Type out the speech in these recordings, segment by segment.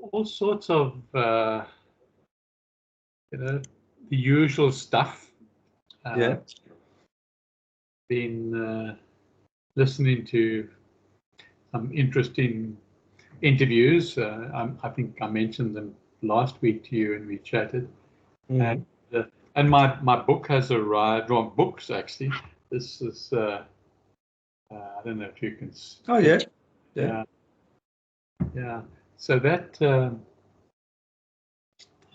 all sorts of the usual stuff. Yeah. Been listening to some interesting interviews. I think I mentioned them last week to you when we chatted. Mm. And my book has arrived. Well, books actually. This is I don't know if you can. Oh yeah. Yeah. So that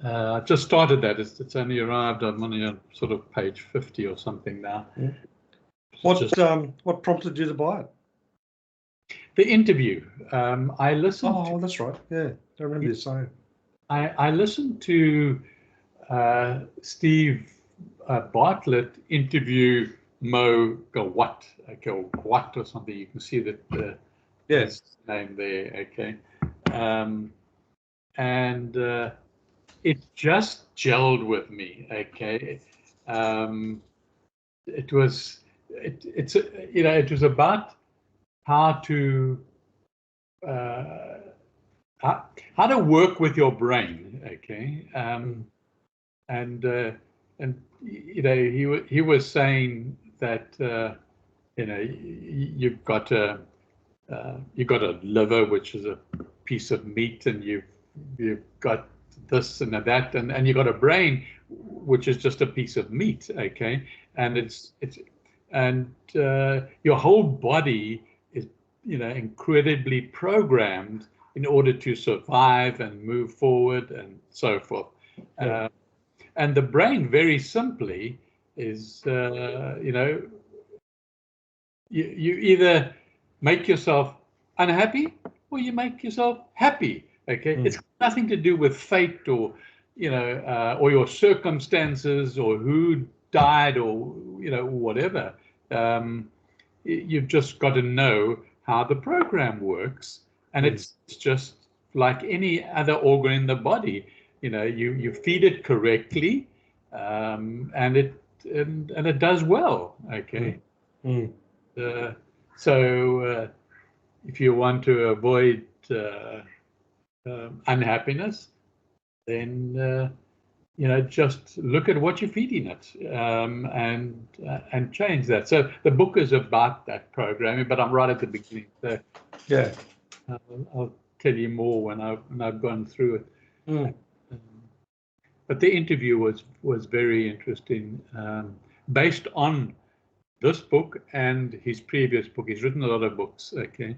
I just started that. It's only arrived. I'm on sort of page 50 or something now. Mm. What prompted you to buy it? The interview. I listened. Oh, that's right. Yeah, I remember you saying. I listened to Steve Bartlett interview Mo Gawat, Gawat or something. You can see that the name there. Okay, and it just gelled with me. Okay, it was it was about how to how to work with your brain. Okay, and he was saying that you've got a liver, which is a piece of meat, and you've got this and that, and you've got a brain, which is just a piece of meat. Okay, and your whole body is incredibly programmed in order to survive and move forward and so forth. Yeah. And the brain, very simply, is you either make yourself unhappy or you make yourself happy. Okay, it's nothing to do with fate or or your circumstances or who died or whatever. You've just got to know how the program works, and it's just like any other organ in the body. You feed it correctly, and it does well. Okay. So if you want to avoid unhappiness, then just look at what you're feeding it, and change that. So the book is about that programming, but I'm right at the beginning. So yeah, I'll tell you more when I've gone through it. But the interview was very interesting, based on this book and his previous book. He's written a lot of books, okay,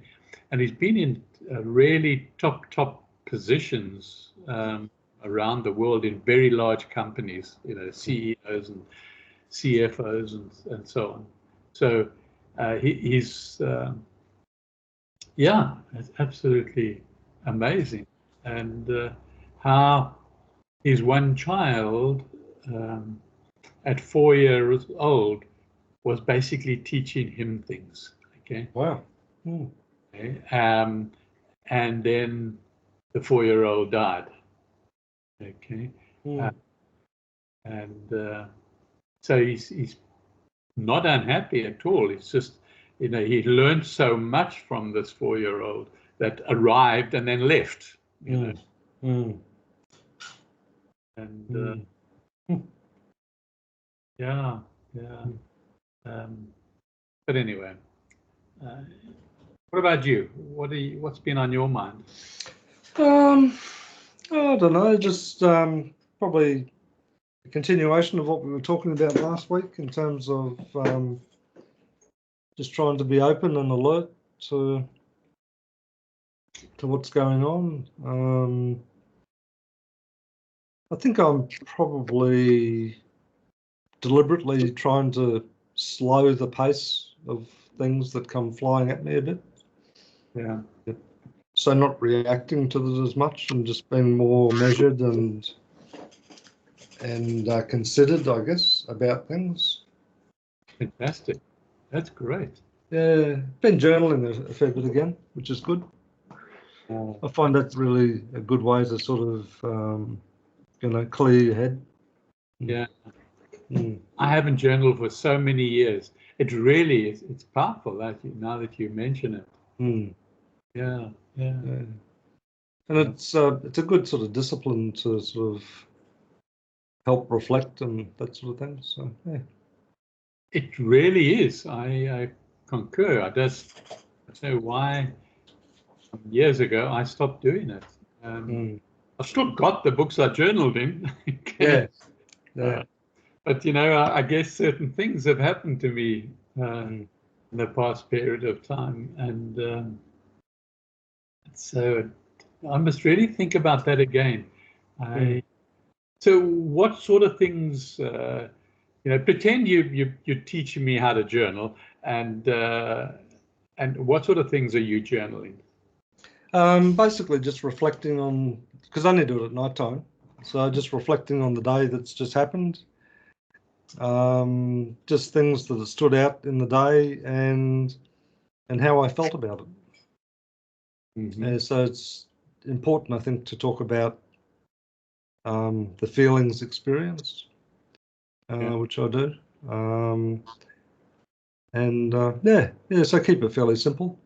and he's been in really top positions around the world in very large companies, CEOs and CFOs and so on. So he's it's absolutely amazing, and how his one child at 4 years old was basically teaching him things. Okay. Wow. Okay. And then the 4-year-old died. Okay. So he's not unhappy at all. It's just he learned so much from this 4-year-old that arrived and then left. And yeah. But anyway, what about you? What's been on your mind? I don't know. Just probably a continuation of what we were talking about last week in terms of just trying to be open and alert to what's going on. I think I'm probably deliberately trying to slow the pace of things that come flying at me a bit. Yeah. So not reacting to it as much and just being more measured and considered, I guess, about things. Fantastic. That's great. Yeah, been journaling a fair bit again, which is good. I find that's really a good way to sort of, clear your head. Yeah. I haven't journaled for so many years. It really is. It's powerful now that you mention it. Yeah. And it's a good sort of discipline to sort of help reflect and that sort of thing. So yeah. It really is. I concur. I just don't know why years ago I stopped doing it. I've still got the books I journaled in. Yeah. Yeah. But I guess certain things have happened to me in the past period of time, and so I must really think about that again. So, what sort of things? Pretend you're teaching me how to journal, and what sort of things are you journaling? Basically, just reflecting on, because I only do it at night time, so just reflecting on the day that's just happened. Just things that have stood out in the day and how I felt about it. So it's important, I think, to talk about the feelings experienced, which I do. So keep it fairly simple.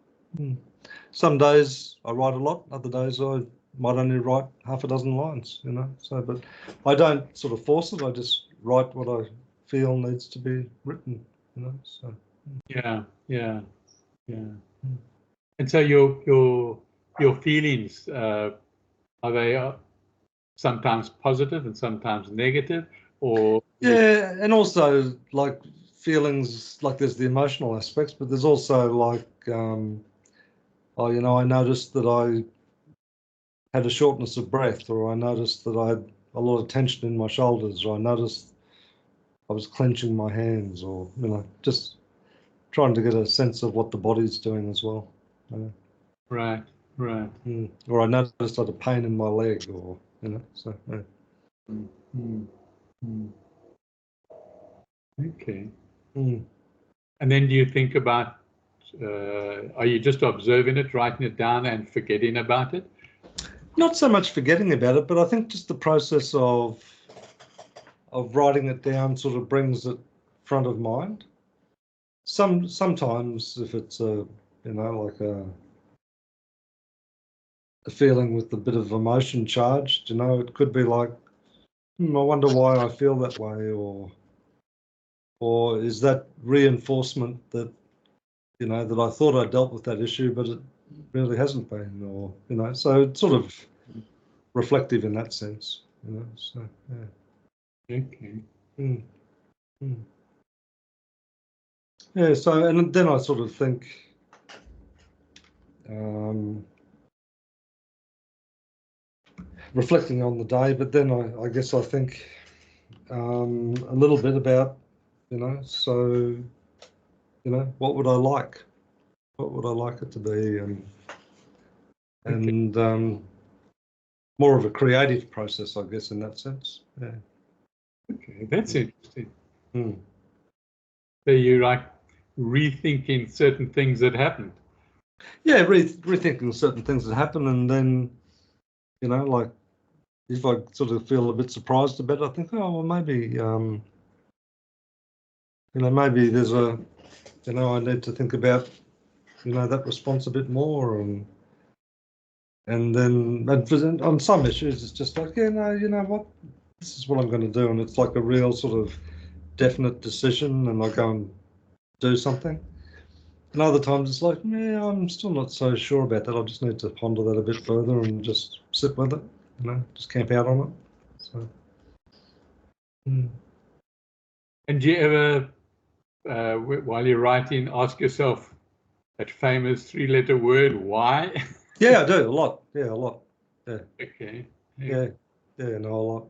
Some days I write a lot, other days I might only write half a dozen lines, so, but I don't sort of force it. I just write what I feel needs to be written, so. Yeah. And so your feelings, are they sometimes positive and sometimes negative, or? Yeah, and also like feelings, like there's the emotional aspects, but there's also like, I noticed that I had a shortness of breath, or I noticed that I had a lot of tension in my shoulders, or I noticed I was clenching my hands, or, just trying to get a sense of what the body's doing as well. Right. Or I noticed I had a pain in my leg, or, so. Yeah. Okay. And then do you think about, are you just observing it, writing it down and forgetting about it? Not so much forgetting about it, but I think just the process of writing it down sort of brings it front of mind. Sometimes if it's like a feeling with a bit of emotion charged, it could be like, I wonder why I feel that way, or is that reinforcement that, that I thought I dealt with that issue, but it really hasn't been, or, so it's sort of reflective in that sense, so, yeah. Okay. Yeah, so, and then I sort of think, reflecting on the day, but then I guess I think a little bit about, so, what would I like? What would I like it to be? And more of a creative process, I guess, in that sense. Yeah. Okay, that's interesting. So you like rethinking certain things that happened? Yeah, rethinking certain things that happen, and then, like if I sort of feel a bit surprised about it, I think, oh, well, maybe, maybe there's I need to think about, that response a bit more, and then on some issues, it's just like, yeah, no, you know what, this is what I'm going to do, and it's like a real sort of definite decision, and I go and do something. And other times it's like, yeah, I'm still not so sure about that. I just need to ponder that a bit further and just sit with it, just camp out on it. So. And do you ever, while you're writing, ask yourself that famous three-letter word, why? Yeah, I do a lot. Yeah, a lot. Yeah. Okay. Yeah, no, a lot.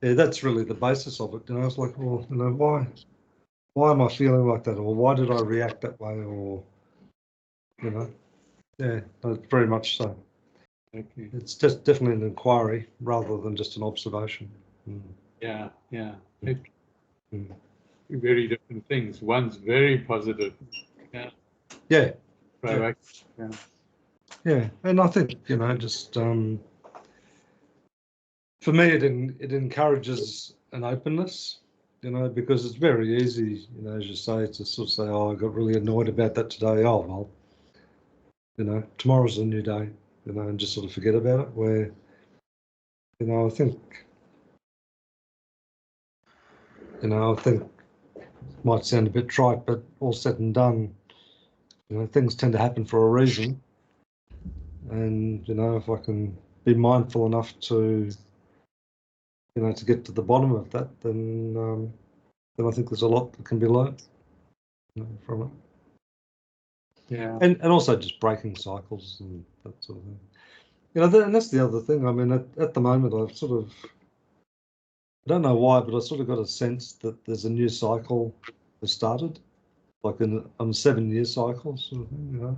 Yeah, that's really the basis of it. It's like, well, why am I feeling like that, or why did I react that way, or, yeah, very much so. Okay. It's just definitely an inquiry rather than just an observation. Yeah. Very different things. One's very positive. Yeah. Yeah. Proactive. Yeah, and I think, just for me, it encourages an openness, because it's very easy, as you say, to sort of say, oh, I got really annoyed about that today. Oh, well, tomorrow's a new day, you know, and just sort of forget about it. Where, you know, I think it might sound a bit trite, but all said and done, you know, things tend to happen for a reason. And, you know, if I can be mindful enough to, you know, to get to the bottom of that, then I think there's a lot that can be learned, you know, from it. Yeah. And also just breaking cycles and that sort of thing. You know, and that's the other thing. I mean, at the moment, I've sort of, I don't know why, but I sort of got a sense that there's a new cycle has started, like on a 7-year cycle sort of thing, you know.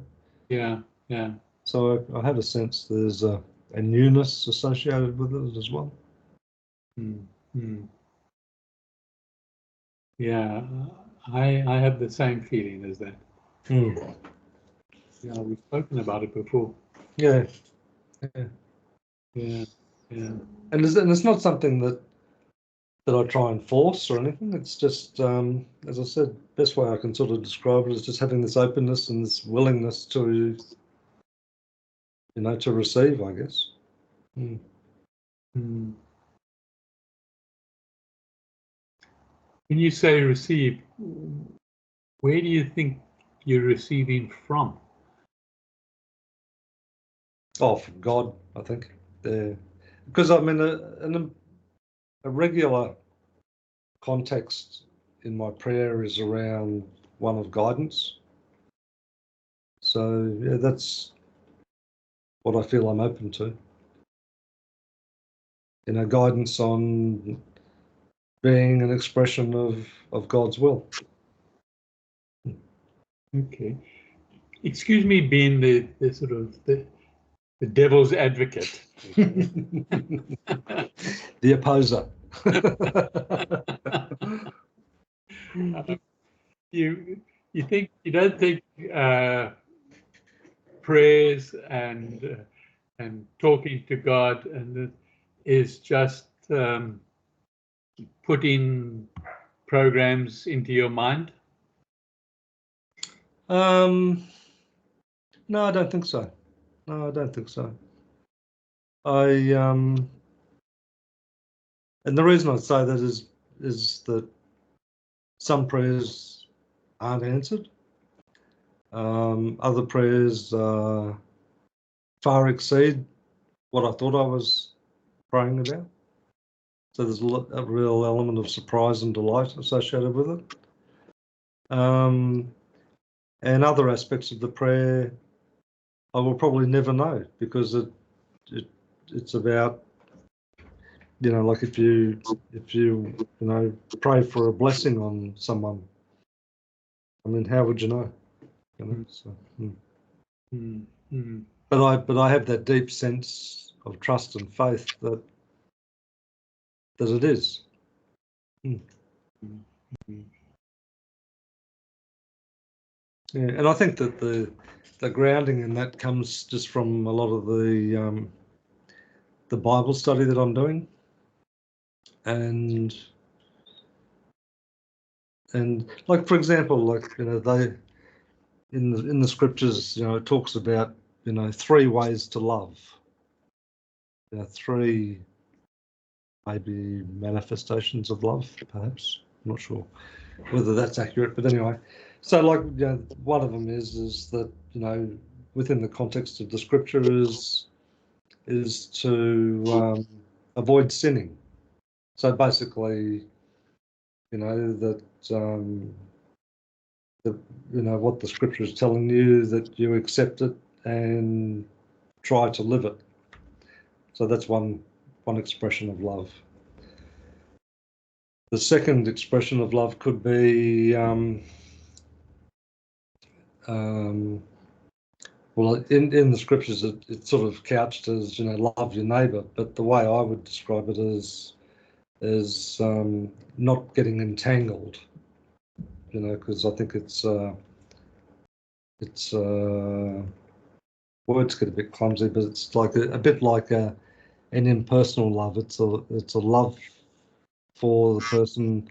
Yeah. Yeah. So I have a sense there's a newness associated with it as well. Yeah, I have the same feeling as that. Yeah, we've spoken about it before. Yeah. Yeah. And it's not something that I try and force or anything. It's just, as I said, best way I can sort of describe it is just having this openness and this willingness to, you know, to receive, I guess. When you say receive, where do you think you're receiving from? Oh, from God, I think. Because I mean, in a regular context in my prayer is around one of guidance. So yeah, that's what I feel I'm open to. You know, guidance on being an expression of God's will. Okay. Excuse me being the sort of the devil's advocate. The opposer. You don't think prayers and talking to God and is just putting programs into your mind? No, I don't think so. No, I don't think so. And the reason I say that is that some prayers aren't answered. Other prayers far exceed what I thought I was praying about. So there's a real element of surprise and delight associated with it. And other aspects of the prayer I will probably never know, because it's about, you know, like if you know, pray for a blessing on someone, I mean, how would you know? You know, so, But I have that deep sense of trust and faith that it is. Yeah, and I think that the grounding in that comes just from a lot of the Bible study that I'm doing, and like, for example, like, you know, they in the scriptures, you know, it talks about, you know, 3 ways to love. You know, 3 maybe manifestations of love, perhaps. I'm not sure whether that's accurate, but anyway. So, like, you know, one of them is that, you know, within the context of the scripture is to avoid sinning. So basically, you know, that you know, what the scripture is telling you, that you accept it and try to live it. So that's one expression of love. The second expression of love could be well, in the scriptures, it's sort of couched as, you know, love your neighbour, but the way I would describe it is not getting entangled, you know, because I think it's words get a bit clumsy, but it's like a bit like an impersonal love. It's a love for the person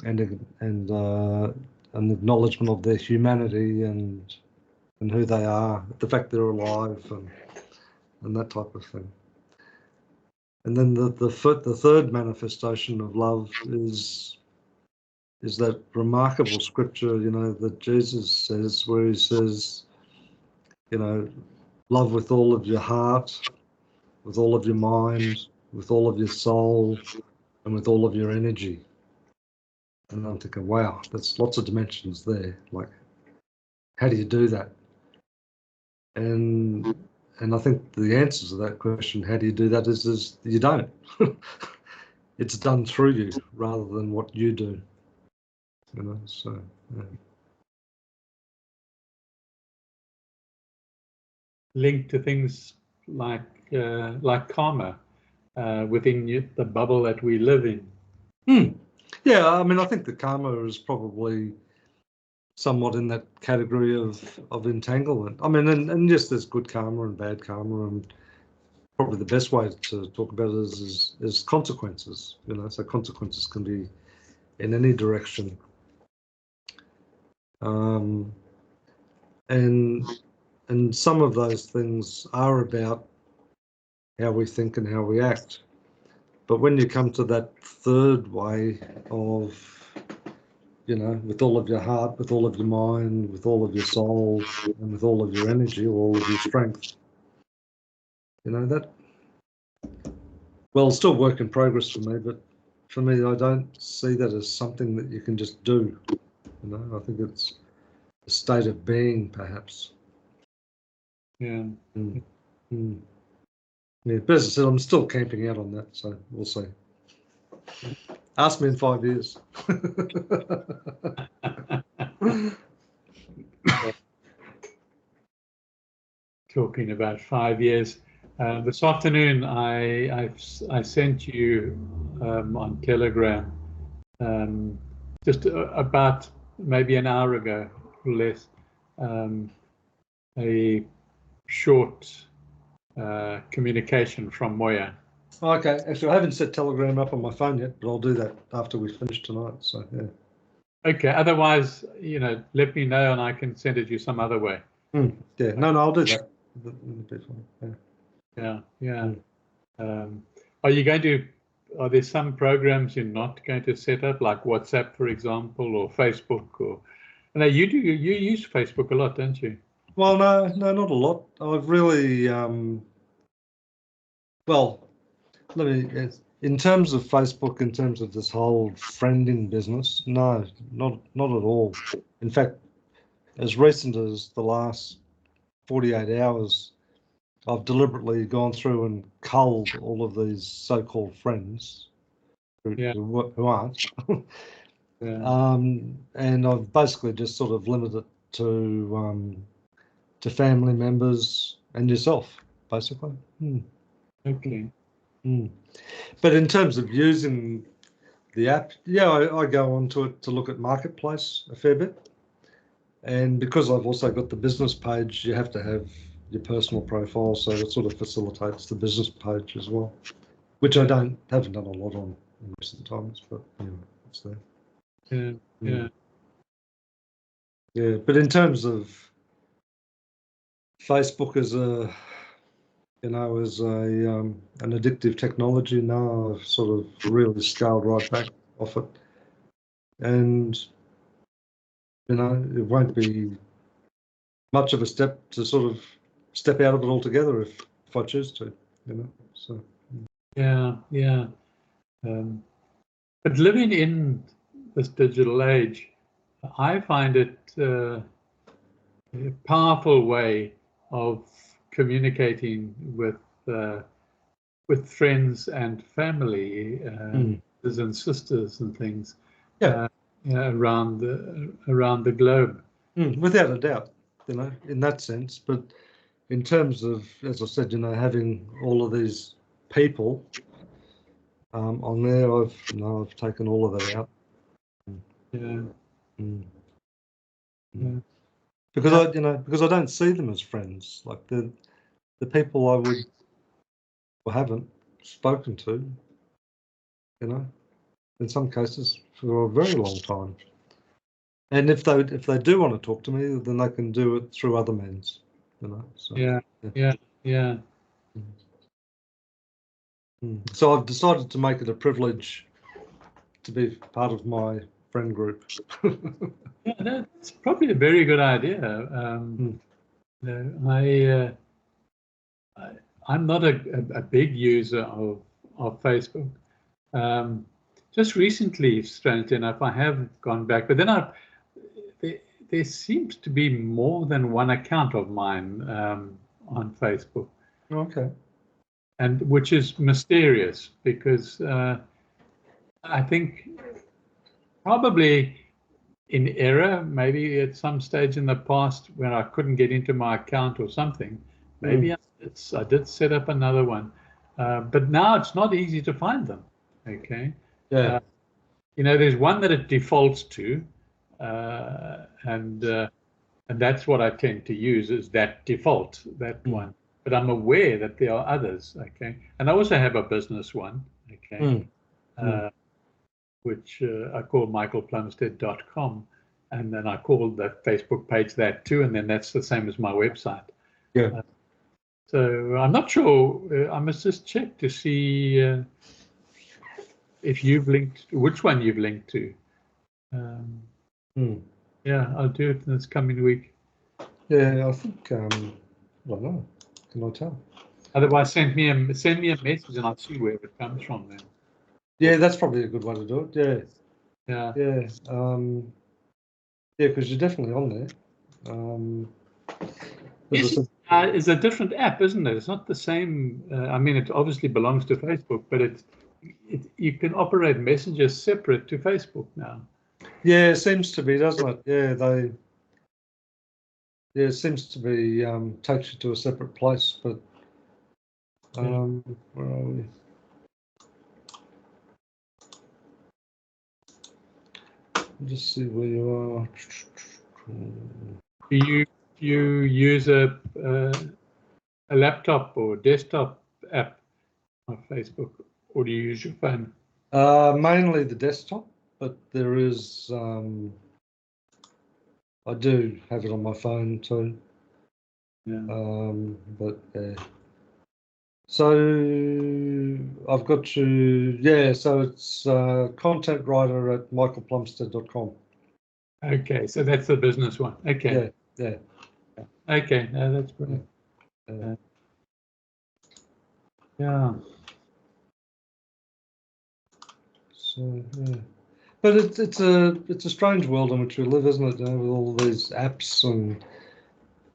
and an acknowledgement of their humanity and who they are, the fact they're alive, and that type of thing. And then the third manifestation of love is that remarkable scripture, you know, that Jesus says, where he says, you know, love with all of your heart, with all of your mind, with all of your soul, and with all of your energy. And I'm thinking, wow, there's lots of dimensions there. Like, how do you do that? And I think the answer to that question, how do you do that, is you don't. It's done through you rather than what you do. You know, so yeah. Linked to things like karma within the bubble that we live in. Yeah, I mean, I think the karma is probably somewhat in that category of entanglement. I mean, and yes, there's good karma and bad karma, and probably the best way to talk about it is consequences. You know, so consequences can be in any direction. And some of those things are about how we think and how we act. But when you come to that third way of, you know, with all of your heart, with all of your mind, with all of your soul, and with all of your energy, all of your strength, you know, that, well, it's still work in progress for me, but for me, I don't see that as something that you can just do. You know, I think it's a state of being, perhaps. Yeah. Yeah, but as I said, I'm still camping out on that, so we'll see. Ask me in 5 years. Talking about 5 years. This afternoon, I sent you on Telegram just about maybe an hour ago or less a short communication from Moya. Okay, actually, I haven't set Telegram up on my phone yet, but I'll do that after we finish tonight. So yeah. Okay. Otherwise, you know, let me know and I can send it you some other way. Yeah. No, I'll do that. Yeah. Are you going to? Are there some programs you're not going to set up, like WhatsApp, for example, or Facebook? Or no, you use Facebook a lot, don't you? Well, no, not a lot. I've really, well, in terms of Facebook, in terms of this whole friending business, no, not at all. In fact, as recent as the last 48 hours, I've deliberately gone through and culled all of these so-called friends who aren't. And I've basically just sort of limited it to family members and yourself, basically. Okay. But in terms of using the app, yeah, I go onto it to look at Marketplace a fair bit. And because I've also got the business page, you have to have your personal profile, so it sort of facilitates the business page as well, which I haven't done a lot on in recent times, but anyway, it's there. Yeah. But in terms of Facebook as a, you know, as an addictive technology, now I've sort of really scaled right back off it, and you know, it won't be much of a step to sort of step out of it altogether if I choose to, you know. So yeah. But living in this digital age, I find it a powerful way of communicating with friends and family, brothers and sisters and things. Around the globe. Without a doubt, you know, in that sense. But in terms of, as I said, you know, having all of these people on there, I've taken all of that out. Because I don't see them as friends. Like the people I would or haven't spoken to, you know, in some cases for a very long time. And if they do want to talk to me, then they can do it through other means, you know. So, yeah. So I've decided to make it a privilege to be part of my friend group. Yeah, that's probably a very good idea. I'm not a big user of Facebook. Just recently, strangely enough, I have gone back, but then there seems to be more than one account of mine on Facebook. Okay. And which is mysterious because I think probably in error, maybe at some stage in the past when I couldn't get into my account or something, maybe I did set up another one. But now it's not easy to find them. Okay. Yeah. There's one that it defaults to, and that's what I tend to use is that default, that one. But I'm aware that there are others. Okay. And I also have a business one. Okay. Which I call michaelplumstead.com. And then I call the Facebook page that too. And then that's the same as my website. Yeah. So I'm not sure. I must just check to see if you've linked, which one you've linked to. Yeah, I'll do it this coming week. Yeah, I think, I don't know. Can I tell? Otherwise, send me a message and I'll see where it comes from then. Yeah, that's probably a good way to do it. Yeah. Yeah. Yeah. Yeah, because you're definitely on there. It's a different app, isn't it? It's not the same. I mean, it obviously belongs to Facebook, but you can operate messages separate to Facebook now. Yeah, it seems to be, doesn't it? Yeah, it seems to be takes you to a separate place, but where are we? Just see where you are. Do you use a laptop or desktop app on Facebook, or do you use your phone? Mainly the desktop, but there is. I do have it on my phone too. Yeah. But so I've got to, so it's content writer at michaelplumstead.com. Okay, so that's the business one. Okay. Yeah. Okay, no, that's brilliant. Yeah. So but it's a strange world in which we live, isn't it? With all these apps and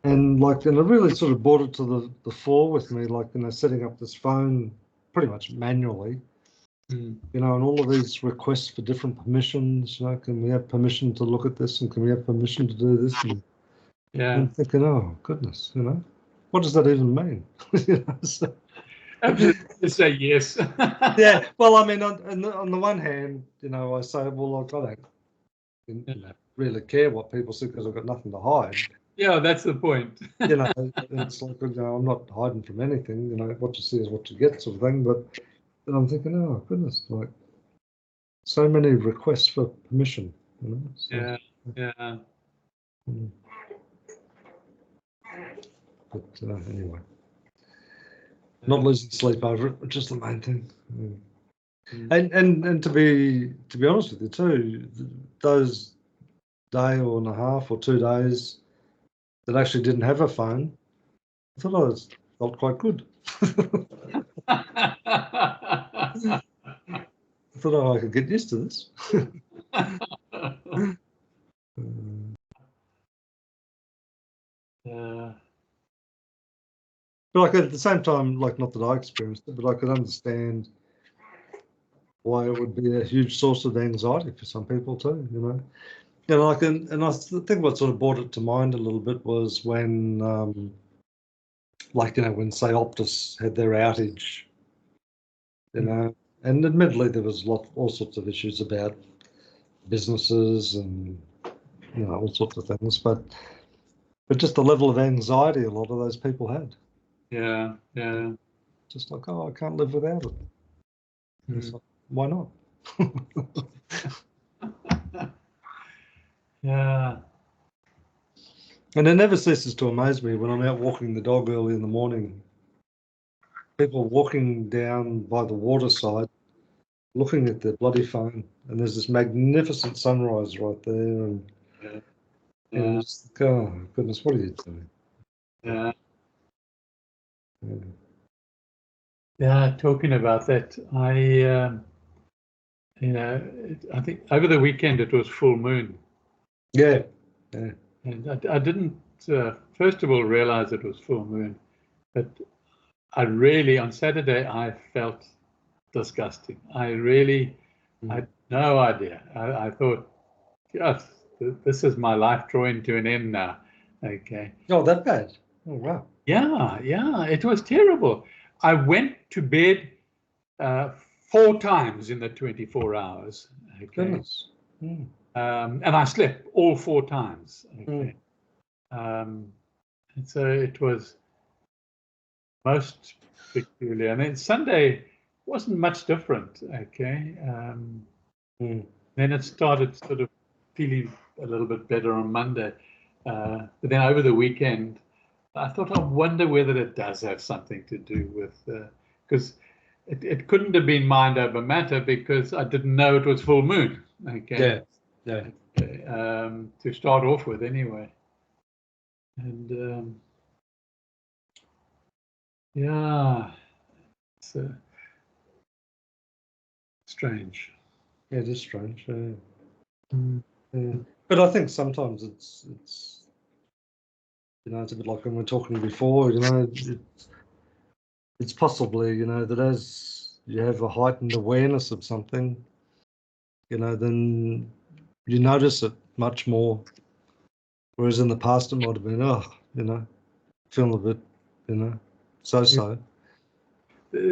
it really sort of brought it to the fore with me, setting up this phone pretty much manually. And all of these requests for different permissions, can we have permission to look at this and can we have permission to do this? And I'm thinking, oh goodness, what does that even mean? So, say yes. Yeah, well, I mean, on the one hand, I say, well, I don't really care what people see because I've got nothing to hide. Yeah, that's the point. It's like, I'm not hiding from anything, what you see is what you get sort of thing. But I'm thinking, oh, goodness, so many requests for permission, So, yeah. But anyway, not losing sleep over it, which is the main thing. And to be honest with you too, those day or and a half or 2 days that actually didn't have a phone, I thought I felt quite good. I thought, oh, I could get used to this. But at the same time, not that I experienced it, but I could understand why it would be a huge source of anxiety for some people too, And I think what sort of brought it to mind a little bit was when, when say Optus had their outage, and admittedly there was all sorts of issues about businesses and all sorts of things, but just the level of anxiety a lot of those people had. Yeah. Just like, oh, I can't live without it. It's like, why not? Yeah. And it never ceases to amaze me when I'm out walking the dog early in the morning people walking down by the waterside, looking at their bloody phone, and there's this magnificent sunrise right there, and Yeah. it's like, oh goodness, what are you doing? Yeah. Yeah. Yeah, talking about that, I think over the weekend it was full moon, Yeah. Yeah. and I didn't first of all realize it was full moon, but on Saturday I felt disgusting. I had no idea. I thought, yes, this is my life drawing to an end now. Okay. Oh, that bad? Oh, wow. Yeah, it was terrible. I went to bed 4 times in the 24 hours. Okay. Goodness. And I slept all 4 times. Okay. And so it was most peculiar. And then Sunday wasn't much different. Okay. Then it started sort of feeling a little bit better on Monday. But then over the weekend, I thought, I wonder whether it does have something to do with, because it couldn't have been mind over matter because I didn't know it was full moon. Okay. Yeah. To start off with, anyway. And yeah, it's strange. Yeah, it is strange. Yeah. But I think sometimes it's it's a bit like when we were talking before. It's possibly that as you have a heightened awareness of something, then you notice it much more. Whereas in the past it might have been feeling a bit so.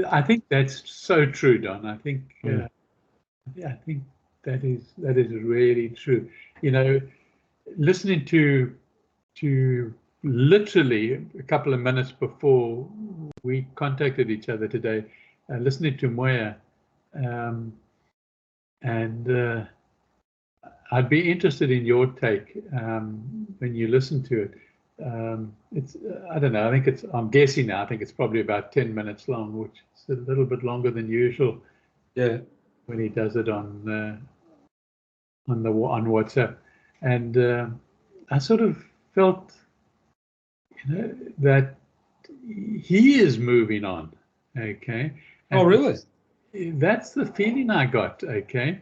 I think that's so true, Don. I think I think that is really true. Listening to literally a couple of minutes before we contacted each other today, listening to Moya, and I'd be interested in your take when you listen to it. It's I don't know. I'm guessing now. I think it's probably about 10 minutes long, which is a little bit longer than usual. Yeah. When he does it on WhatsApp, and I sort of felt, that he is moving on. Okay. Oh, really? That's the feeling I got. Okay.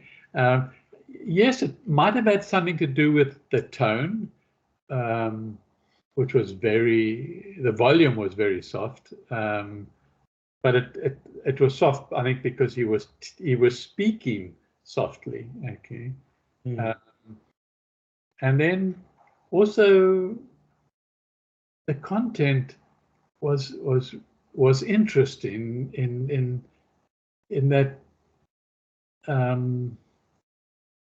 Yes, it might have had something to do with the tone, which was the volume was very soft, but it was soft, I think, because he was speaking softly. Okay. And then also the content was interesting in that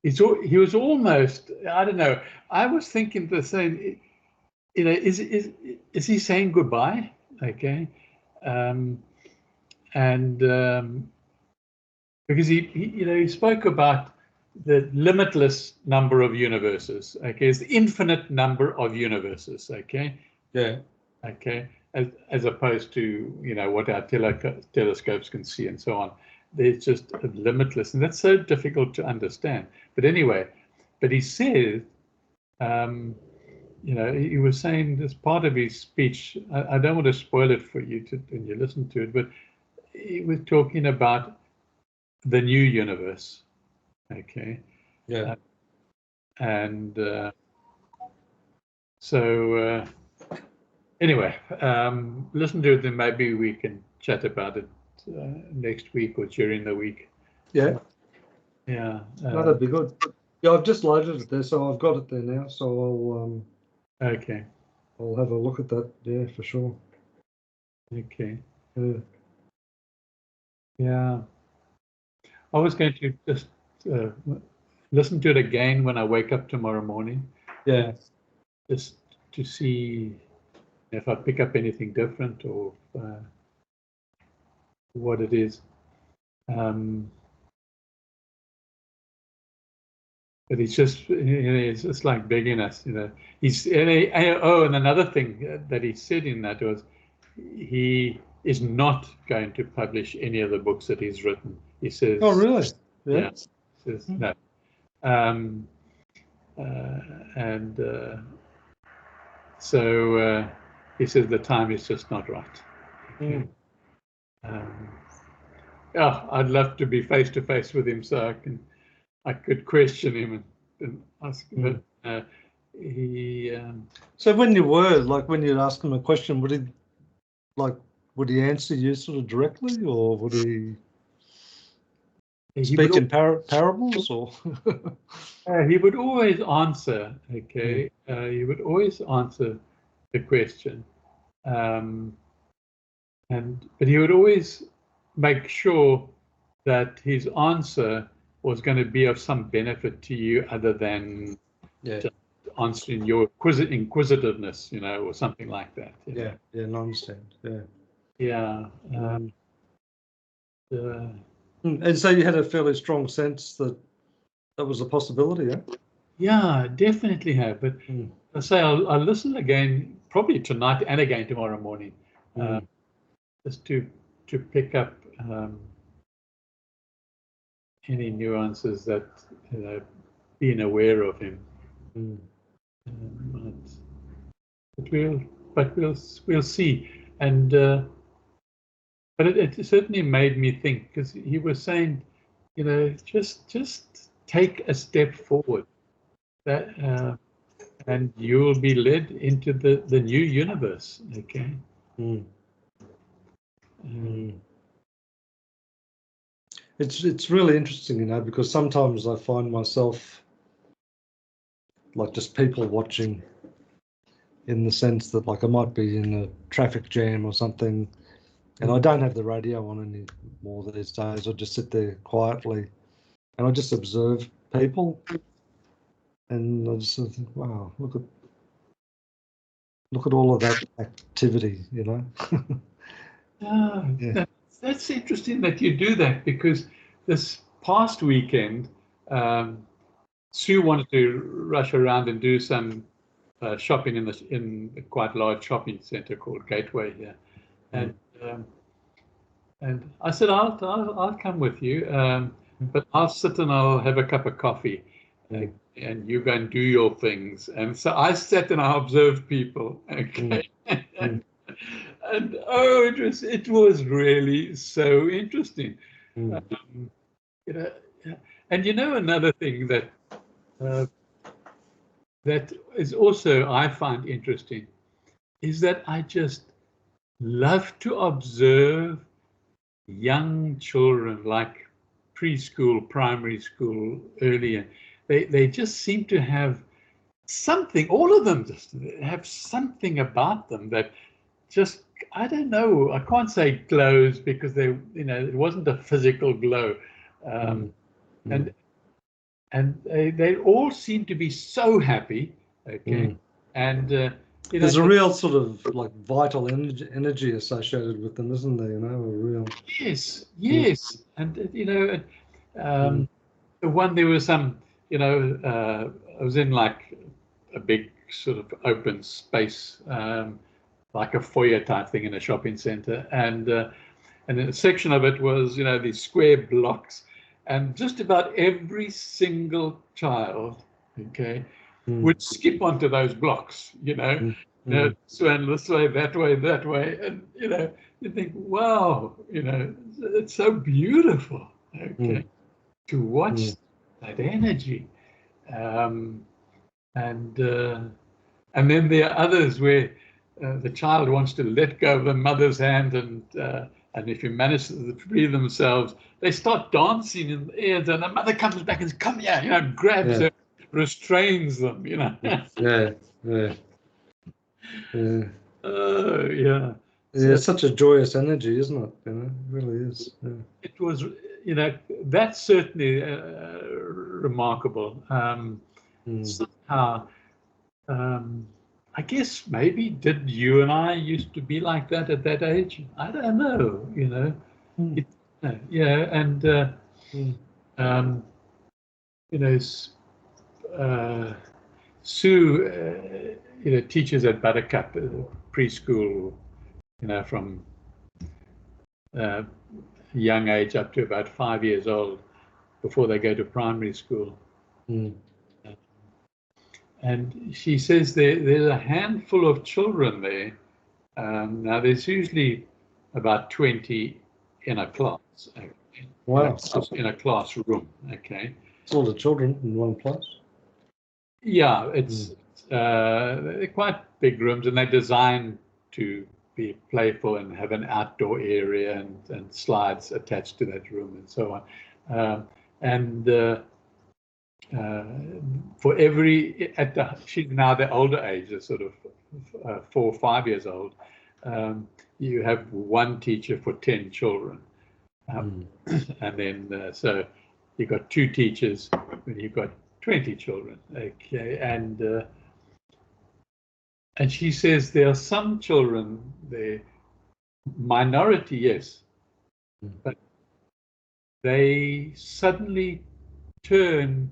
he was almost, I don't know, I was thinking the same, is he saying goodbye? Okay. And because he spoke about the limitless number of universes. Okay, it's the infinite number of universes. Okay. Yeah. Okay, as opposed to what our telescopes can see and so on. There's just limitless, and that's so difficult to understand. But anyway, he said, he was saying as part of his speech. I don't want to spoil it for you when you listen to it, but he was talking about the new universe. Okay. Yeah. And so anyway, listen to it, then maybe we can chat about it next week or during the week. Yeah. Yeah. No, that'd be good. Yeah, I've just loaded it there, so I've got it there now. So okay. I'll have a look at that. Yeah, for sure. Okay. Yeah. Yeah. I was going to just listen to it again when I wake up tomorrow morning. Yeah. Just to see if I pick up anything different or what it is. But he's just, it's just like begging us, He's and another thing that he said in that was, he is not going to publish any of the books that he's written. He says, Oh, really? Yeah. He says, no. So he says the time is just not right. Yeah, I'd love to be face to face with him so I could question him and ask him. But he. So when you'd ask him a question, would he answer you sort of directly, or would he speak in parables, or? He would always answer. Okay, he would always answer the question, but he would always make sure that his answer was going to be of some benefit to you, other than just answering your inquisitiveness, or something like that. Yeah, I understand. Yeah. And so you had a fairly strong sense that was a possibility, yeah? Yeah, definitely have. But I say I'll listen again, probably tonight and again tomorrow morning, just to pick up any nuances that being aware of him. But we'll see. And but it certainly made me think, because he was saying, just take a step forward, that and you'll be led into the new universe. Okay. It's really interesting, because sometimes I find myself like just people watching, in the sense that I might be in a traffic jam or something, and I don't have the radio on anymore these days. I just sit there quietly and I just observe people, and I just sort of think, wow, look at all of that activity, Yeah. That's interesting that you do that, because this past weekend, Sue wanted to rush around and do some shopping in a quite large shopping center called Gateway here, and I said I'll come with you, but I'll sit and I'll have a cup of coffee, and you go and do your things. And so I sat and I observed people. Okay. And it was really so interesting. And another thing that is also, I find interesting, is that I just love to observe young children, like preschool, primary school, earlier. They just seem to have something, all of them just have something about them that just, I don't know, I can't say glows, because it wasn't a physical glow. And they all seem to be so happy. Okay. And there's a real sort of vital energy associated with them, isn't there? A real. Yes. And the one, there was some, I was in a big sort of open space, like a foyer type thing in a shopping center, and a section of it was these square blocks, and just about every single child, okay, would skip onto those blocks, so, and this way, that way, and you think, wow, it's so beautiful, okay, to watch that energy, and then there are others where the child wants to let go of the mother's hand, and if you manage to free themselves, they start dancing in the air, and the mother comes back and says, "Come here," grabs her, restrains them, Oh, yeah. Yeah, it's such a joyous energy, isn't it? It really is. Yeah. It was, that's certainly remarkable. Somehow, I guess maybe did you and I used to be like that at that age? I don't know, yeah, and Sue, teaches at Buttercup preschool, from young age up to about 5 years old before they go to primary school. Mm. And she says there's a handful of children there. Now, there's usually about 20 in a class. Wow. In a classroom, okay? It's a lot of children in one place. Yeah, they're quite big rooms, and they're designed to be playful and have an outdoor area and slides attached to that room and so on. For every, she's now the older age, sort of 4 or 5 years old, you have one teacher for 10 children. And then, so you've got 2 teachers when you've got 20 children. Okay, and she says there are some children there, minority, yes, but they suddenly turn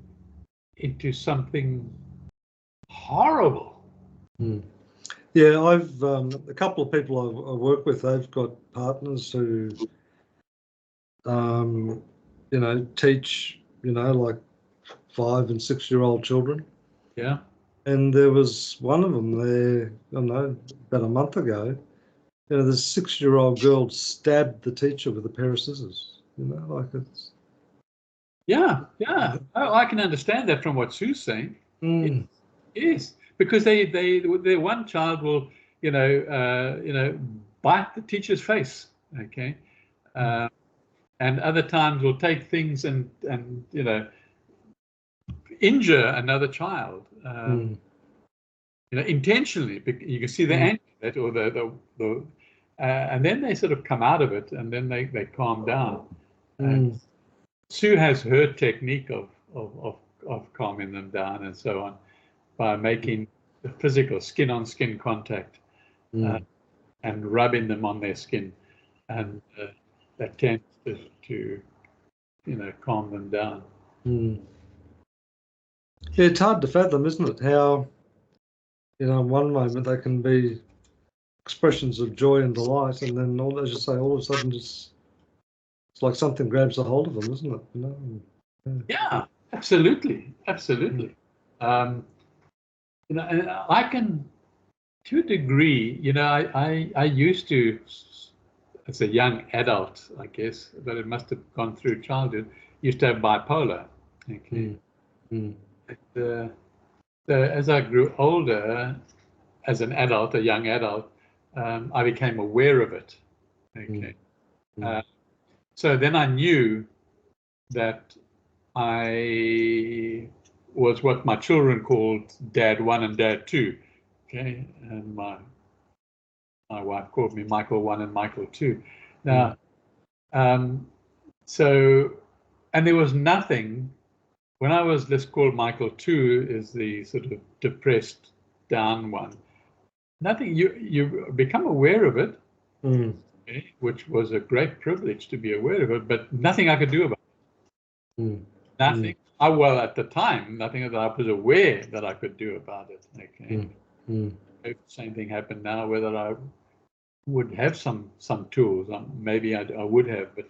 into something horrible. Yeah, I've a couple of people I work with, they've got partners who, you know, teach, you know, like 5 and 6 year old children. Yeah. And there was one of them there, I don't know, about a month ago. You know, the 6-year-old girl stabbed the teacher with a pair of scissors. You know, like it's. Yeah. Oh, I can understand that from what Sue's saying. Yes, because their one child will, you know, bite the teacher's face. Okay. And other times will take things and you know, injure another child, you know, intentionally. You can see the anger that, or the and then they sort of come out of it, and then they calm down. Sue has her technique of calming them down and so on by making the physical skin-on-skin contact and rubbing them on their skin, and that tends to you know, calm them down. Yeah, it's hard to fathom, isn't it? How, you know, in one moment they can be expressions of joy and delight, and then, all, as you say, all of a sudden just it's like something grabs a hold of them, isn't it? You know? Yeah, absolutely. You know, and I can, to a degree, you know, I used to, as a young adult, I guess, but it must have gone through childhood, used to have bipolar. Okay. So as I grew older, as an adult, a young adult, I became aware of it. Okay. So then I knew that I was what my children called Dad 1 and Dad 2. Okay, and my wife called me Michael 1 and Michael 2. Now, so, and there was nothing, when I was, let's call Michael 2 is the sort of depressed down one. Nothing, you become aware of it, okay, which was a great privilege to be aware of it, but nothing I could do about it. Nothing. Well, at the time, nothing that I was aware that I could do about it. Okay. If the same thing happened now, whether I would have some tools, maybe I would have, but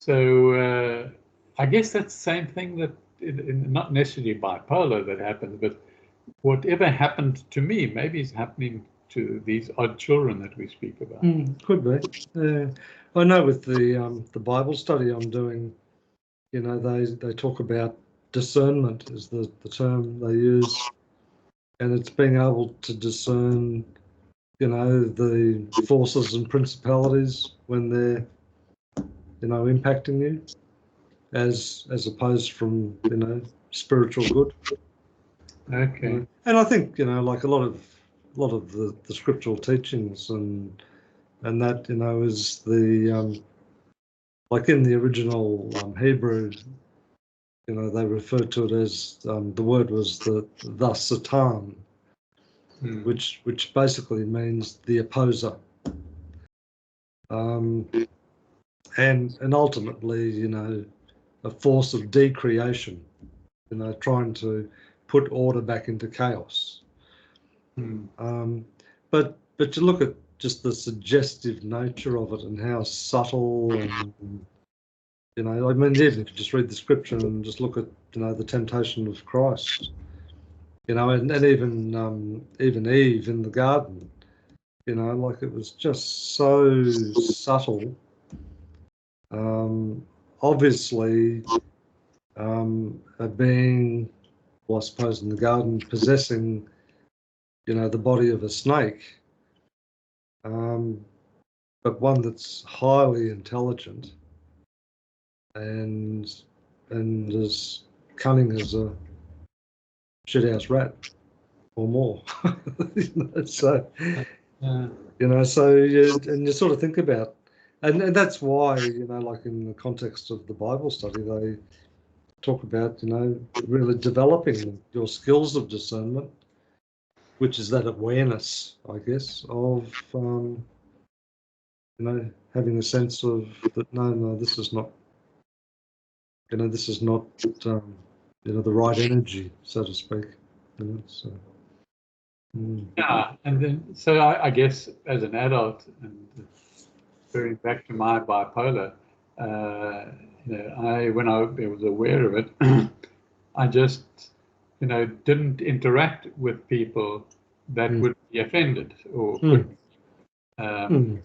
so I guess that's the same thing that not necessarily bipolar that happens, but whatever happened to me maybe is happening to these odd children that we speak about. Could be. I know with the Bible study I'm doing, you know, they talk about discernment is the term they use, and it's being able to discern, you know, the forces and principalities when they're, you know, impacting you, as opposed from, you know, spiritual good. Okay. And I think, you know, like a lot of the scriptural teachings and that, you know, is the like in the original Hebrew, you know, they referred to it as the word was the Satan, which basically means the opposer, and ultimately, you know, a force of decreation, you know, trying to put order back into chaos. But you look at, just the suggestive nature of it and how subtle and, you know, I mean, even if you just read the scripture and just look at, you know, the temptation of Christ, you know, and even Eve in the garden, you know, like it was just so subtle. Obviously, a being, well, I suppose in the garden, possessing, you know, the body of a snake, but one that's highly intelligent and as cunning as a shithouse rat or more. You know, so you know, so you sort of think about, and that's why, you know, like in the context of the Bible study, they talk about, you know, really developing your skills of discernment, which is that awareness, I guess, of you know, having a sense of that. No, this is not. You know, this is not, you know, the right energy, so to speak. You know, so. Yeah, and then so I guess as an adult, and referring back to my bipolar, you know, when I was aware of it, I just, you know, didn't interact with people that would be offended or could, and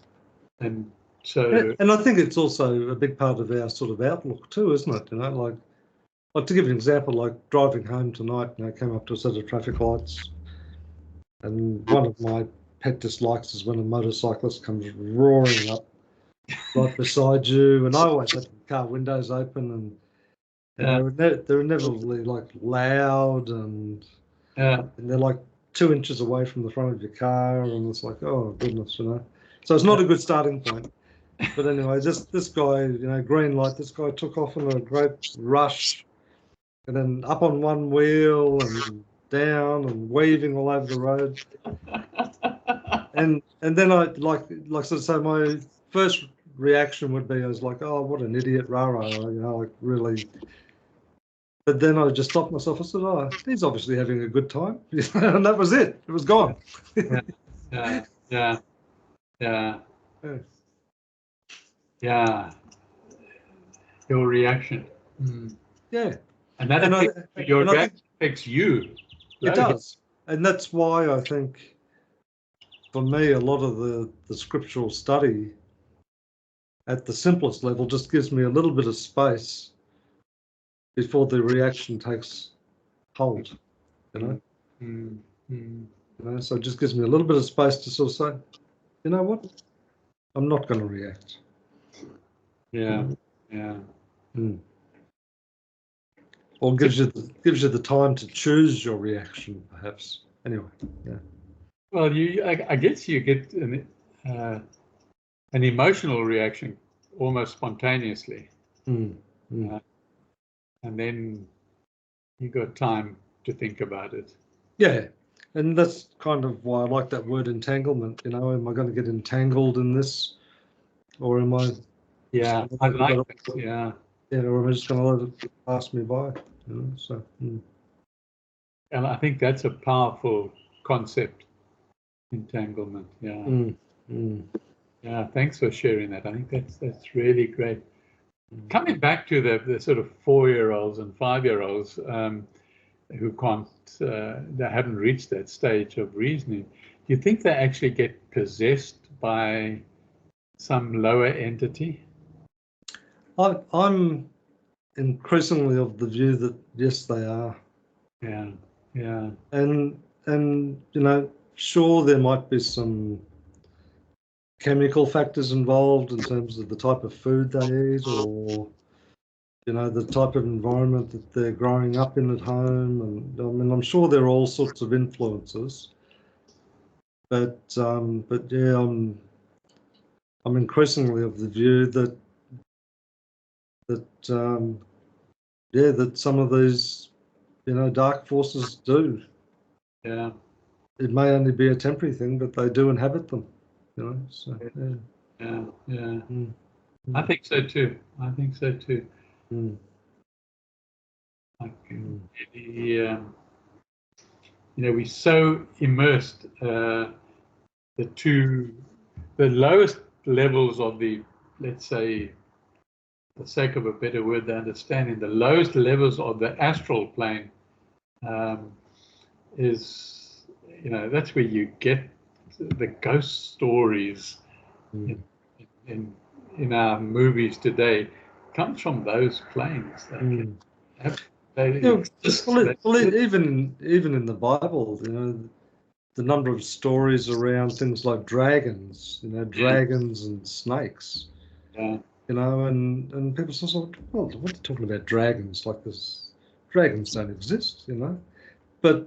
so. And I think it's also a big part of our sort of outlook too, isn't it? You know, like to give an example, like driving home tonight, you know, came up to a set of traffic lights, and one of my pet dislikes is when a motorcyclist comes roaring up right beside you, and I always have the car windows open, and they're inevitably like loud, and they're like 2 inches away from the front of your car, and it's like, oh goodness, you know. So it's not a good starting point. But anyway, this guy, you know, green light, this guy took off in a great rush, and then up on one wheel and down and weaving all over the road. And then I so my first reaction would be, I was like, oh, what an idiot, rah, you know, like really. But then I just stopped myself. I said, oh, he's obviously having a good time. And that was it. It was gone. Yeah. Your reaction. Yeah. And that affects you. It does. And that's why I think, for me, a lot of the scriptural study at the simplest level just gives me a little bit of space before the reaction takes hold, you know? You know, so it just gives me a little bit of space to sort of say, you know what? I'm not going to react. Yeah. Or gives you the time to choose your reaction, perhaps. Anyway, yeah. Well, I guess you get an emotional reaction almost spontaneously, and then you got time to think about it. Yeah, and that's kind of why I like that word entanglement. You know, am I going to get entangled in this, or am I? Yeah, I like that. Yeah. Yeah, or am I just going to let it pass me by? You know, so. And I think that's a powerful concept, entanglement. Yeah. Yeah. Thanks for sharing that. I think that's really great. Coming back to the sort of 4-year-olds and 5-year-olds who can't, they haven't reached that stage of reasoning. Do you think they actually get possessed by some lower entity? I'm increasingly of the view that yes, they are. Yeah. And you know, sure, there might be some chemical factors involved in terms of the type of food they eat, or you know, the type of environment that they're growing up in at home, and I mean, I'm sure there are all sorts of influences. But yeah, I'm increasingly of the view that some of these, you know, dark forces do. Yeah. It may only be a temporary thing, but they do inhabit them. You know, so yeah. I think so too. Like, you know, we're so immersed, the two the lowest levels of the, let's say, for the sake of a better word, the understanding, the lowest levels of the astral plane is, that's where you get the ghost stories in our movies today. Comes from those planes. Even in the Bible, the number of stories around things like dragons, dragons and snakes. Yeah. And people sort of, well, what are you talking about dragons? Like this, dragons don't exist, But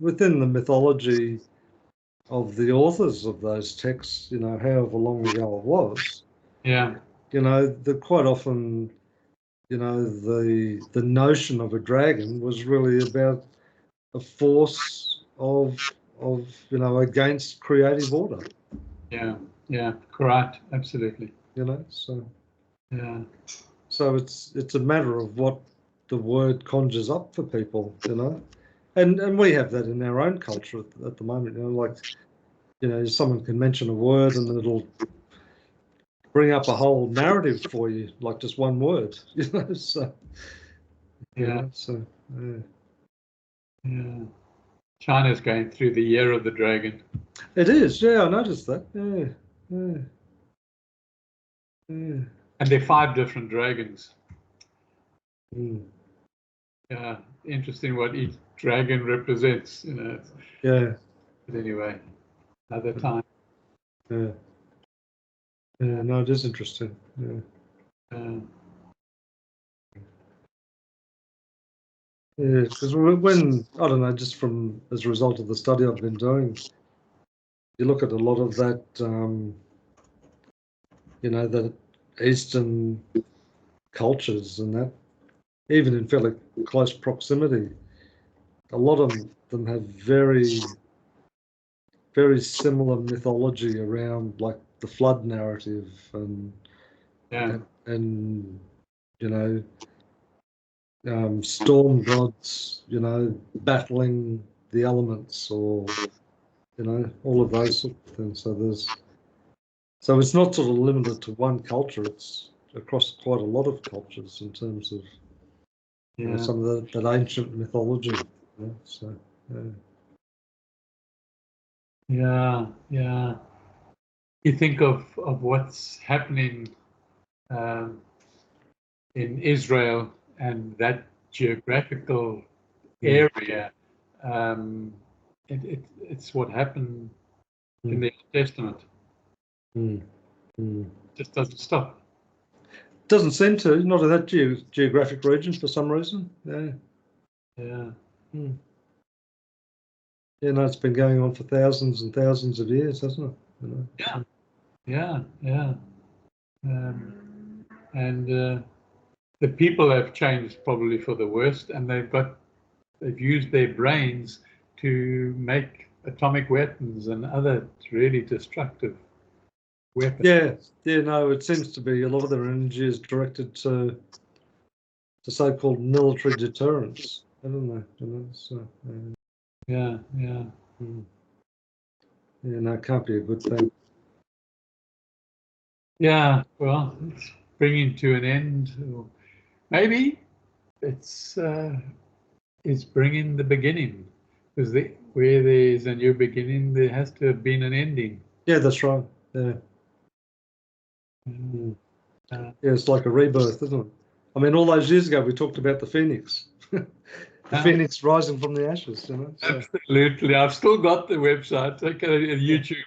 within the mythology of the authors of those texts, however long ago it was, yeah, that quite often, the notion of a dragon was really about a force of against creative order. Yeah, correct, absolutely. So yeah, so it's a matter of what the word conjures up for people, and we have that in our own culture at the moment. Like someone can mention a word and it'll bring up a whole narrative for you, like just one word. So yeah. Yeah. China's going through the year of the dragon. It is, yeah. I noticed that. Yeah. And there are 5 different dragons. Yeah, interesting what each dragon represents. Yeah. But anyway, another time. Yeah. Yeah. No, it is interesting. Yeah. Yeah, because when, I don't know, just from as a result of the study I've been doing, you look at a lot of that, that Eastern cultures and that, even in fairly close proximity, a lot of them have very, very similar mythology around like the flood narrative and storm gods, battling the elements, or all of those sort of things. So it's not sort of limited to one culture. It's across quite a lot of cultures in terms of some of that ancient mythology. So yeah. You think of what's happening in Israel and that geographical area. It's what happened in the Old Testament. It just doesn't stop. Doesn't seem to, not in that geographic region for some reason. Yeah. No, it's been going on for thousands and thousands of years, hasn't it? Yeah. And the people have changed probably for the worst, and they've used their brains to make atomic weapons and other really destructive weapons. No, it seems to be a lot of their energy is directed to so-called military deterrence, haven't they? So, Yeah. No, it can't be a good thing. Yeah, well, it's bringing to an end. Or maybe it's bringing the beginning, because where there's a new beginning, there has to have been an ending. Yeah, that's right. Yeah. It's like a rebirth, isn't it? I mean, all those years ago, we talked about the phoenix, the phoenix rising from the ashes. So. Absolutely, I've still got the website. Okay, YouTube.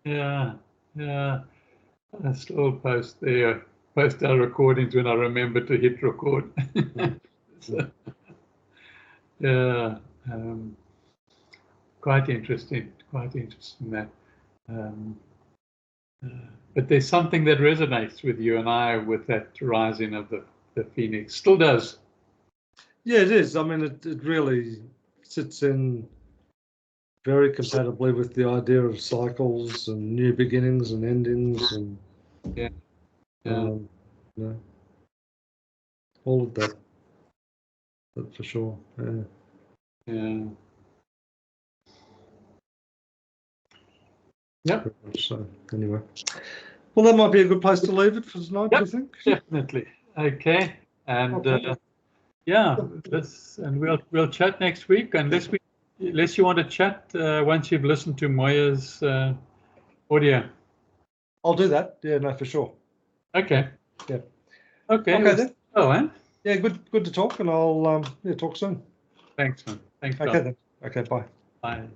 Yeah. I still post our recordings when I remember to hit record. So, yeah, quite interesting that. But there's something that resonates with you and I with that rising of the phoenix. Still does. Yeah, it is. I mean, it really sits in very compatibly with the idea of cycles and new beginnings and endings and all of that for sure. Yeah. Yep. So anyway, well, that might be a good place to leave it for tonight. Yep, Do you think? definitely. Okay. And Okay. yeah, we'll chat next week unless you want to chat once you've listened to Moya's audio. I'll do that. Yeah, no, for sure. Okay. Yeah. Okay. Okay then. Oh, eh? Yeah, good to talk, and I'll talk soon. Thanks, man. Thanks, Okay Doc. then. Okay, bye. Bye.